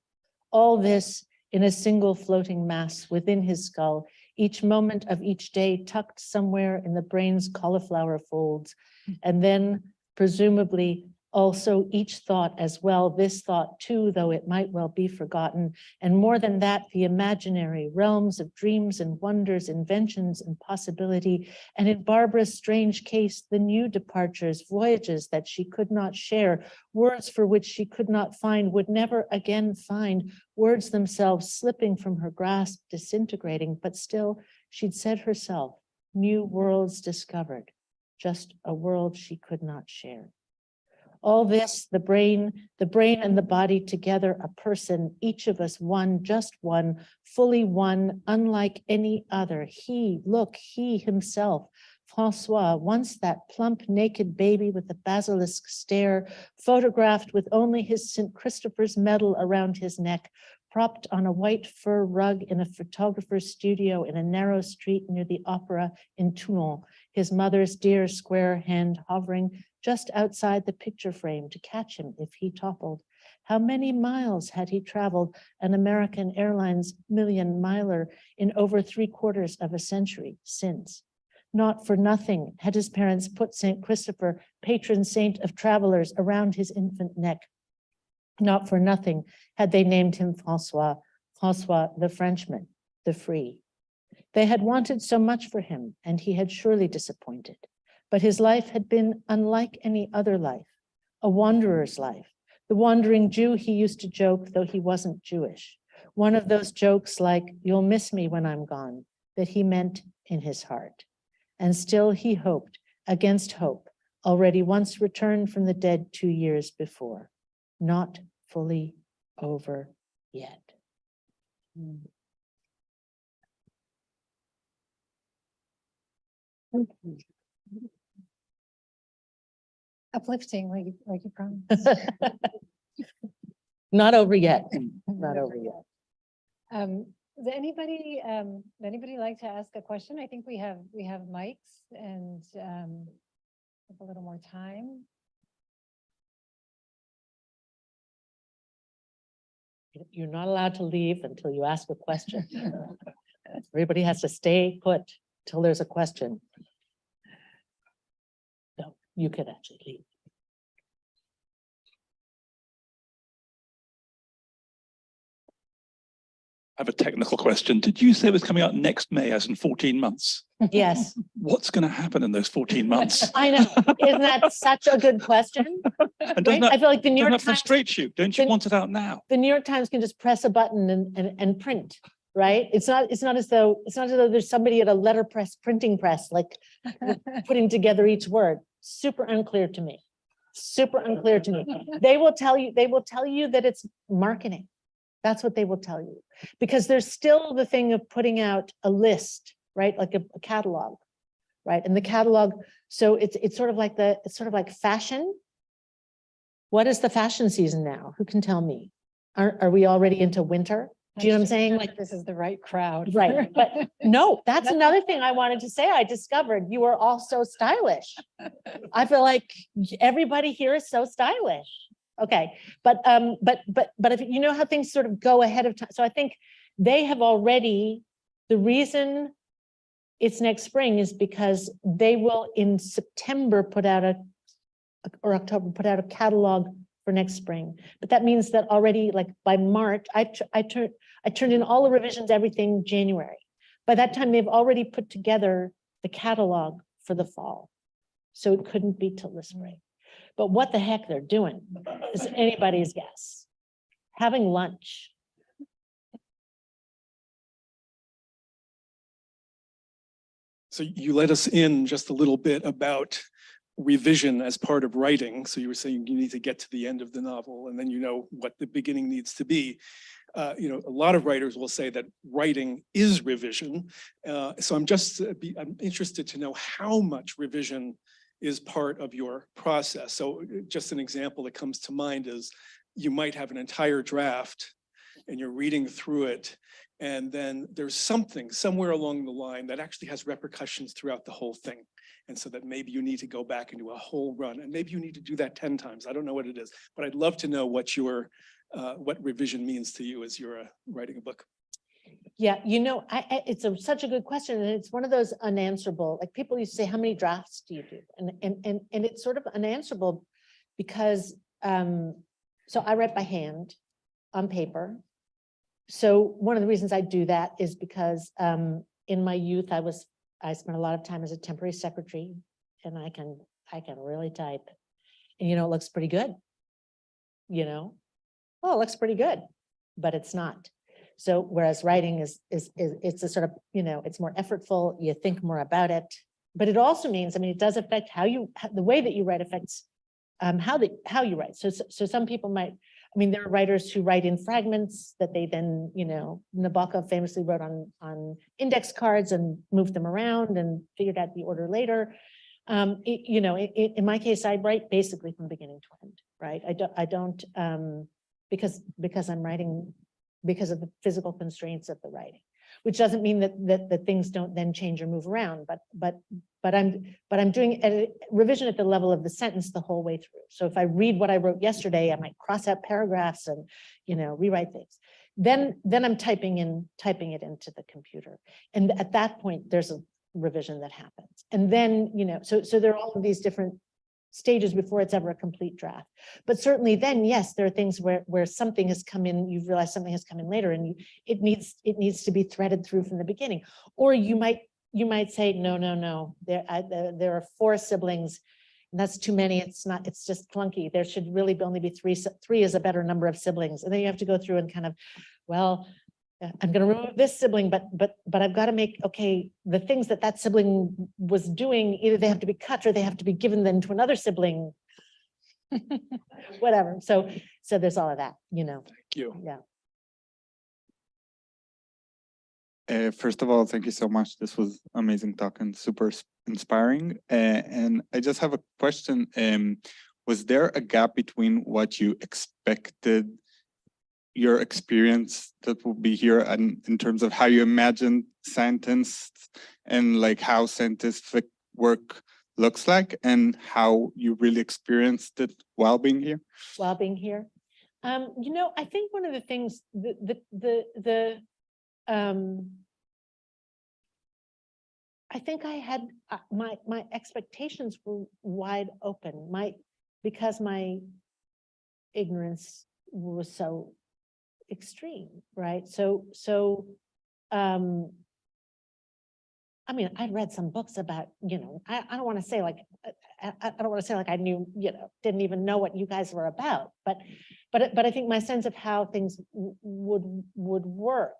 All this in a single floating mass within his skull, each moment of each day tucked somewhere in the brain's cauliflower folds. And then presumably also each thought as well, this thought too, though it might well be forgotten. And more than that, the imaginary realms of dreams and wonders, inventions and possibility. And in Barbara's strange case, the new departures, voyages that she could not share, words for which she could not find, would never again find, words themselves slipping from her grasp, disintegrating, but still, she'd said herself, new worlds discovered, just a world she could not share. All this, the brain and the body together, a person, each of us one, just one, fully one, unlike any other. He, look, he himself, Francois, once that plump, naked baby with the basilisk stare, photographed with only his St. Christopher's medal around his neck, propped on a white fur rug in a photographer's studio in a narrow street near the opera in Toulon, his mother's dear square hand hovering just outside the picture frame to catch him if he toppled. How many miles had he traveled an American Airlines million-miler in over 3/4 of a century since? Not for nothing had his parents put St. Christopher, patron saint of travelers, around his infant neck. Not for nothing had they named him Francois, Francois the Frenchman, the free. They had wanted so much for him, and he had surely disappointed. But his life had been unlike any other life, a wanderer's life. The wandering Jew he used to joke, though he wasn't Jewish. One of those jokes like, you'll miss me when I'm gone, that he meant in his heart. And still he hoped, against hope, already once returned from the dead 2 years before. Not fully over yet. Uplifting, like you promised. Not over yet. Not over yet. Does anybody like to ask a question? I think we have mics and have a little more time. You're not allowed to leave until you ask a question. Everybody has to stay put till there's a question. No, you could actually leave. I have a technical question. Did you say it was coming out next May, as in 14 months? Yes. What's going to happen in those 14 months? I know. Isn't that such a good question? And Right? I feel like the New doesn't York that Times, frustrate you? Don't you want it out now? the New York Times can just press a button and print, right? It's not as though there's somebody at a letterpress printing press, like putting together each word. Super unclear to me. Super unclear to me. They will tell you that it's marketing. That's what they will tell you. Because there's still the thing of putting out a list, right? Like a catalog, right? And the catalog, so it's sort of like fashion. What is the fashion season now? Who can tell me? Are we already into winter? Do you know what I'm Not sure saying? if Like, this is the right crowd. right, but no, that's another thing I wanted to say. I discovered you are all so stylish. I feel like everybody here is so stylish. Okay, but if you know how things sort of go ahead of time, so I think they have already, the reason it's next spring is because they will in September put out or October, put out a catalog for next spring. But that means that already, like by March, I turned in all the revisions, everything January. By that time, they've already put together the catalog for the fall. So it couldn't be till the spring. But what the heck they're doing is anybody's guess. Having lunch. So you let us in just a little bit about revision as part of writing. So you were saying you need to get to the end of the novel and then you know what the beginning needs to be. You know, a lot of writers will say that writing is revision. So I'm interested to know how much revision is part of your process. So just an example that comes to mind is you might have an entire draft and you're reading through it, and then there's something somewhere along the line that actually has repercussions throughout the whole thing. And so that maybe you need to go back and do a whole run, and maybe you need to do that 10 times. I don't know what it is, but I'd love to know what what revision means to you as you're writing a book. Yeah, you know, it's such a good question, and it's one of those unanswerable. Like people used to say, "How many drafts do you do?" And it's sort of unanswerable because so I write by hand on paper. So one of the reasons I do that is because in my youth I spent a lot of time as a temporary secretary, and I can really type, and you know, it looks pretty good. You know, oh, it looks pretty good, but it's not. So whereas writing is it's a sort of, you know, it's more effortful, you think more about it, but it also means, I mean, it does affect the way that you write affects how you write. So some people might, I mean, there are writers who write in fragments that they then, you know, Nabokov famously wrote on index cards and moved them around and figured out the order later. You know, in my case, I write basically from beginning to end, right? I don't because I'm writing because of the physical constraints of the writing, which doesn't mean that things don't then change or move around, but I'm doing a revision at the level of the sentence the whole way through. So if I read what I wrote yesterday, I might cross out paragraphs and, you know, rewrite things. Then I'm typing it into the computer. And at that point, there's a revision that happens. And then, you know, so there are all of these different stages before it's ever a complete draft. But certainly then, yes, there are things where something has come in, you've realized something has come in later, and it needs to be threaded through from the beginning. Or you might say, no, there are 4 siblings, and that's too many. It's just clunky. There should really only be 3. 3 is a better number of siblings. And then you have to go through and kind of, well, I'm going to remove this sibling, but I've got to make, okay, the things that sibling was doing, either they have to be cut or they have to be given then to another sibling, whatever. So there's all of that, you know. Thank you. Yeah. First of all, thank you so much. This was amazing talk and super inspiring. And I just have a question. Was there a gap between what you expected your experience that will be here and in terms of how you imagine scientists and like how scientific work looks like and how you really experienced it while being here? While being here, you know, I think one of the things I think I had my expectations were wide open. Because my ignorance was so extreme, right? So I mean, I read some books about, you know, I don't want to say like I don't want to say like I knew, you know, didn't even know what you guys were about, but I think my sense of how things would work.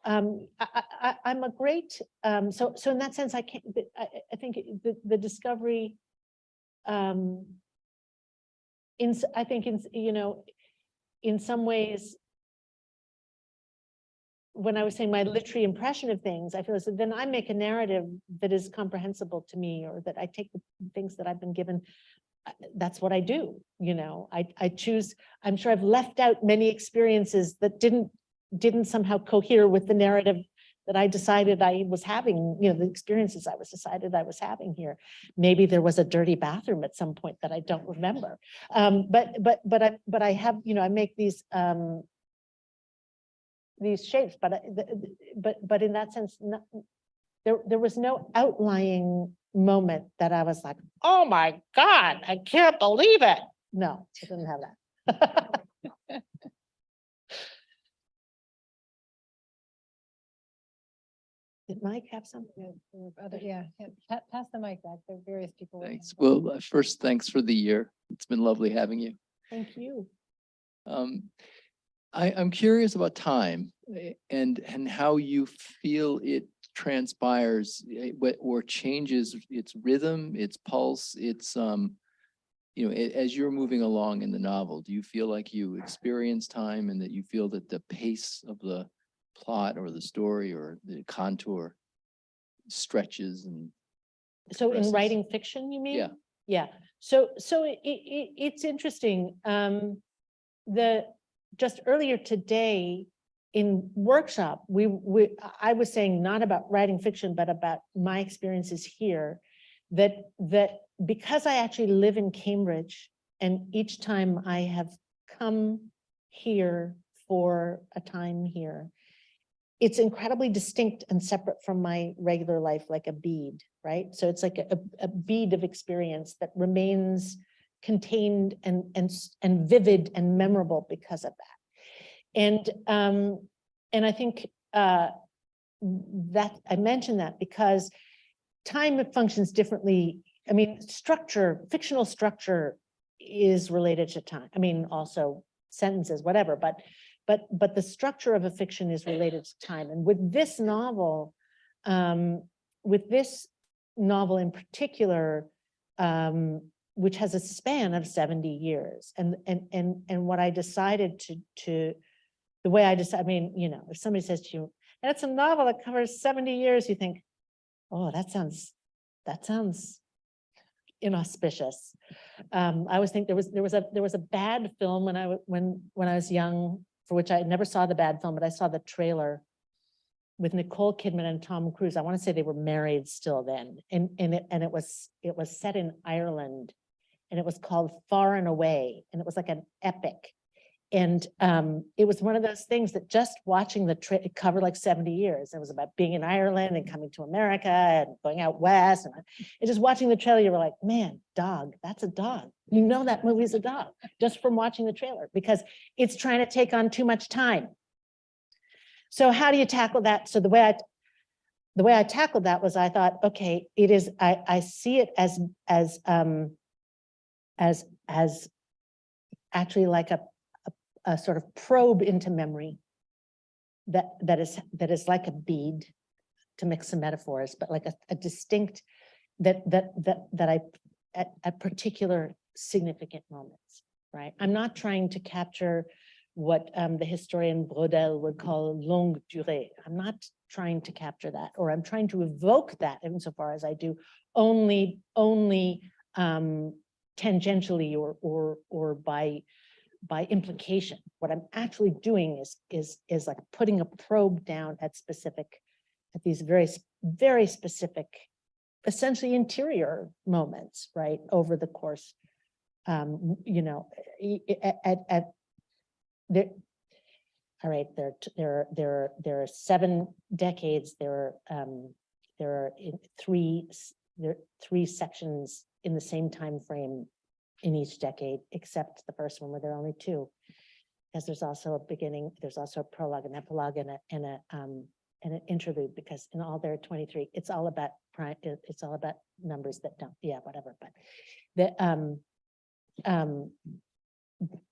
I'm a great so in that sense I think the discovery I think you know, in some ways, when I was saying my literary impression of things, I feel as if then I make a narrative that is comprehensible to me, or that I take the things that I've been given. That's what I do. You know, I choose. I'm sure I've left out many experiences that didn't somehow cohere with the narrative that I decided I was having, you know, the experiences I decided I was having here. Maybe there was a dirty bathroom at some point that I don't remember. But I have, you know, I make these shapes, but in that sense, there was no outlying moment that I was like, oh my God, I can't believe it. No, I didn't have that. Did Mike have something? Yeah, pass the mic back. There are various people. with Thanks. hands. Well, first, thanks for the year. It's been lovely having you. Thank you. I'm curious about time and how you feel it transpires or changes its rhythm, its pulse, its you know, as you're moving along in the novel, do you feel like you experience time and that you feel that the pace of the plot or the story or the contour stretches and So in progresses? writing fiction, you mean? Yeah. Yeah. So it's interesting. Just earlier today in workshop, I was saying not about writing fiction, but about my experiences here, that because I actually live in Cambridge, and each time I have come here for a time here, it's incredibly distinct and separate from my regular life, like a bead, right? So it's like a bead of experience that remains contained and vivid and memorable because of that. And I think that I mention that because time functions differently. I mean, fictional structure is related to time. I mean, also sentences, whatever, but the structure of a fiction is related to time. And with this novel in particular, which has a span of 70 years, and what I decided the way I decided, I mean, you know, if somebody says to you, that's a novel that covers 70 years, you think, oh, that sounds inauspicious. I always think there was a bad film when I was young, for which I never saw the bad film, but I saw the trailer with Nicole Kidman and Tom Cruise. I want to say they were married still then, and it was set in Ireland, and it was called Far and Away, and it was like an epic. And it was one of those things that just watching it covered like 70 years. It was about being in Ireland and coming to America and going out west. And just watching the trailer, you were like, man, dog, that's a dog. You know that movie's a dog just from watching the trailer because it's trying to take on too much time. So how do you tackle that? So the way I tackled that was I thought, okay, it is, I see it as actually like a sort of probe into memory that is like a bead, to mix some metaphors, but like a distinct that I at particular significant moments, right? I'm not trying to capture what the historian Brodel would call longue durée. I'm not trying to capture that, or I'm trying to evoke that insofar as I do only tangentially or by implication. What I'm actually doing is like putting a probe down at these very specific, essentially interior moments, right, over the course, you know, there. All right, there are 7 decades. There are 3 sections in the same time frame in each decade, except the first one where there are only 2, because there's also a beginning, there's also a prologue, an epilogue, and an interlude, because in all there are 23. It's all about numbers that don't, yeah, whatever.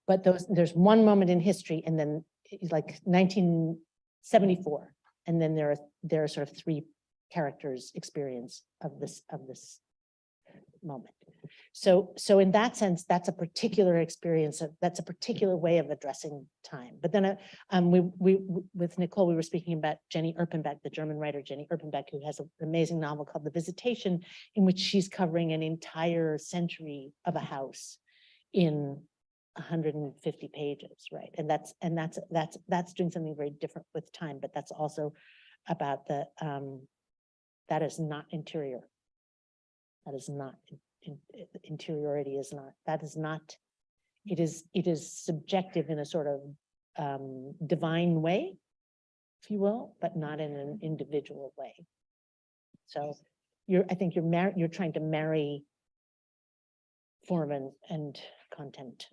But there's one moment in history, and then like 1974, and then there are sort of 3 characters' experience of this moment. So in that sense, that's a particular experience. That's a particular way of addressing time. But then we with Nicole, we were speaking about Jenny Erpenbeck, the German writer Jenny Erpenbeck, who has an amazing novel called The Visitation, in which she's covering an entire century of a house in 150 pages, right? And that's doing something very different with time, but that's also about the, that is not interior. That is not, interiority is not, that is not, it is subjective in a sort of divine way, if you will, but not in an individual way. So I think you're trying to marry form and content.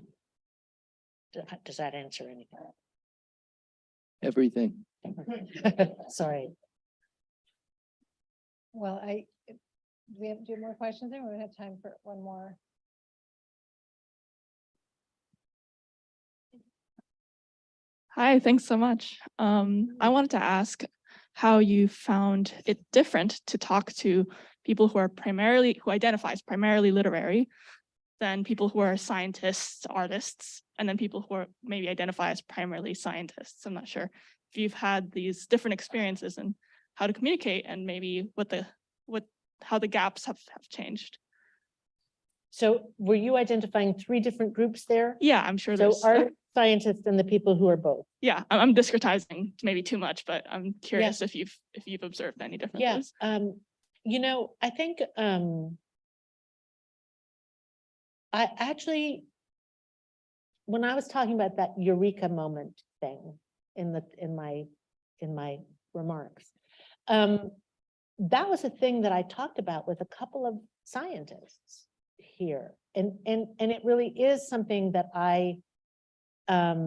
Does that answer anything? Everything. Sorry. Well, do we have more questions there? We have time for one more. Hi, thanks so much. I wanted to ask how you found it different to talk to people who identify as primarily literary than people who are scientists, artists, and then people who are maybe identify as primarily scientists. I'm not sure if you've had these different experiences and how to communicate and maybe how the gaps have changed. So were you identifying 3 different groups there? Yeah, I'm sure So there's. art, scientists, and the people who are both. Yeah, I'm discretizing maybe too much, but I'm curious if you've observed any differences. Yeah, I think I actually, when I was talking about that eureka moment thing in my remarks, that was a thing that I talked about with a couple of scientists here, and it really is something that I a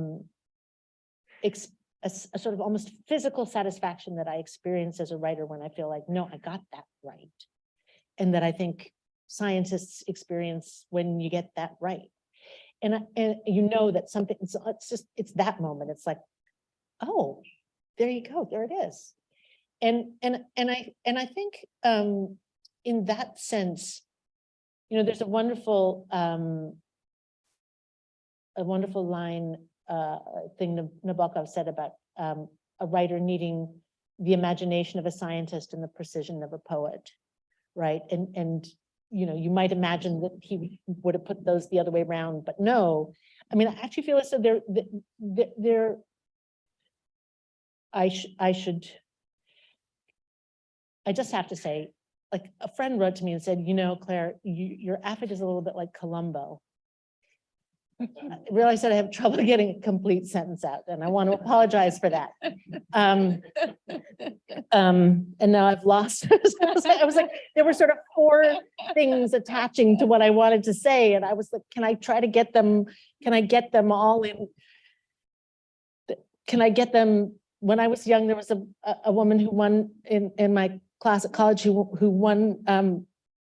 sort of almost physical satisfaction that I experience as a writer when I feel like, no, I got that right. And that I think scientists experience when you get that right. And you know that something, it's that moment. It's like, oh, there you go, there it is. And I think in that sense, there's a wonderful line thing Nabokov said about a writer needing the imagination of a scientist and the precision of a poet, right? And you might imagine that he would have put those the other way around, but no. I mean, I actually feel as though I just have to say, like, a friend wrote to me and said, Claire, your affect is a little bit like Columbo. I realized that I have trouble getting a complete sentence out, and I want to apologize for that. And now I've lost. I was like, there were sort of 4 things attaching to what I wanted to say, and I was like, can I try to get them? Can I get them all in? Can I get them? When I was young, there was a woman who won in my class at college who won.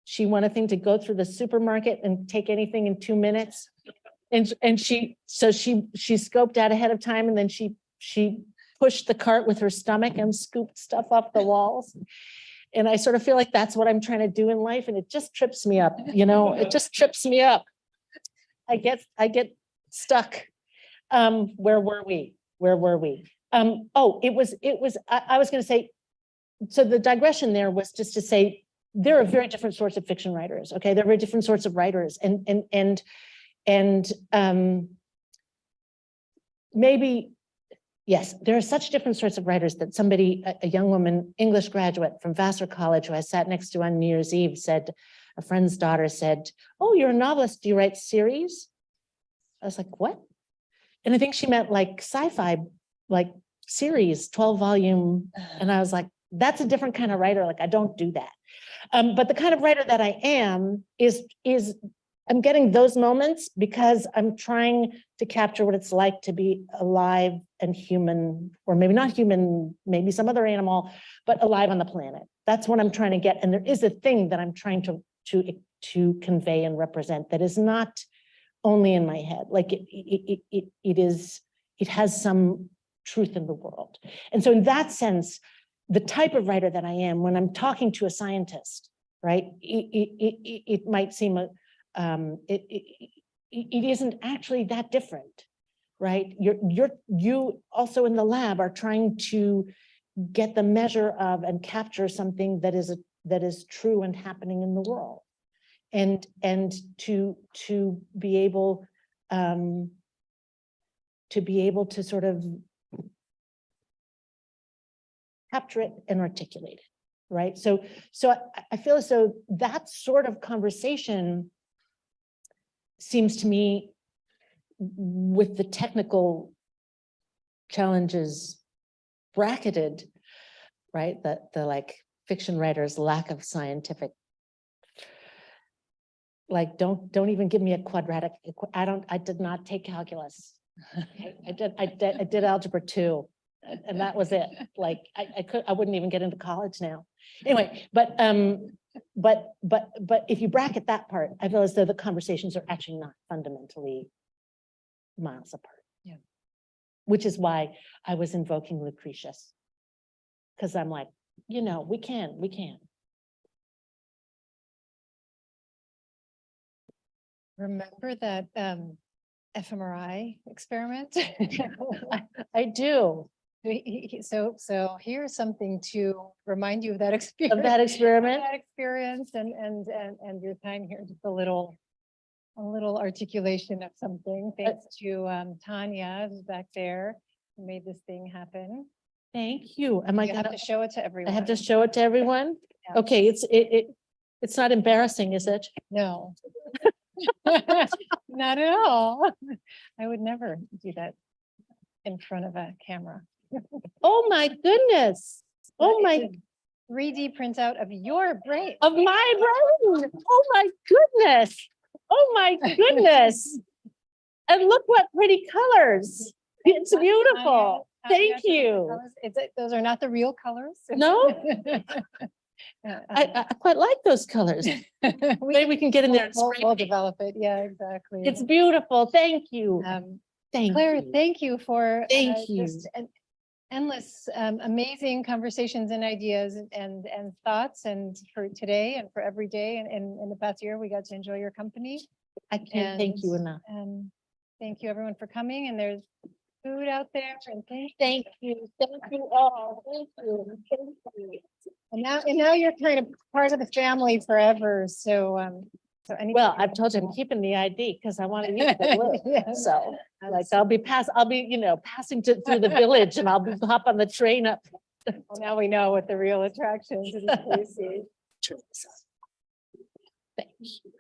She won a thing to go through the supermarket and take anything in 2 minutes. And she scoped out ahead of time, and then she pushed the cart with her stomach and scooped stuff off the walls. And I sort of feel like that's what I'm trying to do in life, and it just trips me up. It just trips me up. I get stuck. Where were we? Oh, I was going to say. So the digression there was just to say there are very different sorts of fiction writers. Okay, there are very different sorts of writers, and maybe, yes, there are such different sorts of writers that a young woman, English graduate from Vassar College, who I sat next to on New Year's Eve, said, a friend's daughter said, oh, you're a novelist, do you write series? I was like, what? And I think she meant like sci-fi, like series, 12-volume. And I was like, that's a different kind of writer. Like, I don't do that. But the kind of writer that I am is I'm getting those moments because I'm trying to capture what it's like to be alive and human, or maybe not human, maybe some other animal, but alive on the planet. That's what I'm trying to get. And there is a thing that I'm trying to convey and represent that is not only in my head. Like it has some truth in the world. And so in that sense, the type of writer that I am, when I'm talking to a scientist, right, it might seem it isn't actually that different, right? You also in the lab are trying to get the measure of and capture something that is true and happening in the world, and to be able to be able to sort of capture it and articulate it, right? So I feel as though that sort of conversation seems to me, with the technical challenges bracketed, right? The like fiction writers' lack of scientific, like, don't even give me a quadratic. I did not take calculus. I did algebra 2, and that was it. Like, I wouldn't even get into college now. Anyway, but if you bracket that part, I feel as though the conversations are actually not fundamentally miles apart. Yeah. Which is why I was invoking Lucretius. Because I'm like, you know, we can. Remember that fMRI experiment? I do. So here's something to remind you of that experience. Of that experiment. That experience and your time here, just a little articulation of something. Thanks to Tanya, who's back there, who made this thing happen. Thank you. Am I You have gonna, to show it to I everyone. have to show it to everyone? Yeah. Okay, it's not embarrassing, is it? No. Not at all. I would never do that in front of a camera. Oh, my goodness. Oh, my, 3D printout of your brain. of my brain. Oh, my goodness. Oh, my goodness. And look what pretty colors. It's beautiful. Thank you. Those are not the real colors. No? Yeah, I quite like those colors. Maybe we can get in there and spray We'll paint. develop it. Yeah, exactly. It's beautiful. Thank you. Thank Claire, you. thank you for Thank you. just endless amazing conversations and ideas and thoughts, and for today and for every day and in the past year we got to enjoy your company. I can't thank you enough. Thank you everyone for coming, and there's food out there, and Thank you. Thank you all. Thank you. Thank you. and now you're kind of part of the family forever, so anything. Well, I've told you I'm keeping the ID because I want to use the Yeah. blue. So like I'll be passing through the village and I'll hop on the train up. Well, now we know what the real attraction to this place is. Thank you.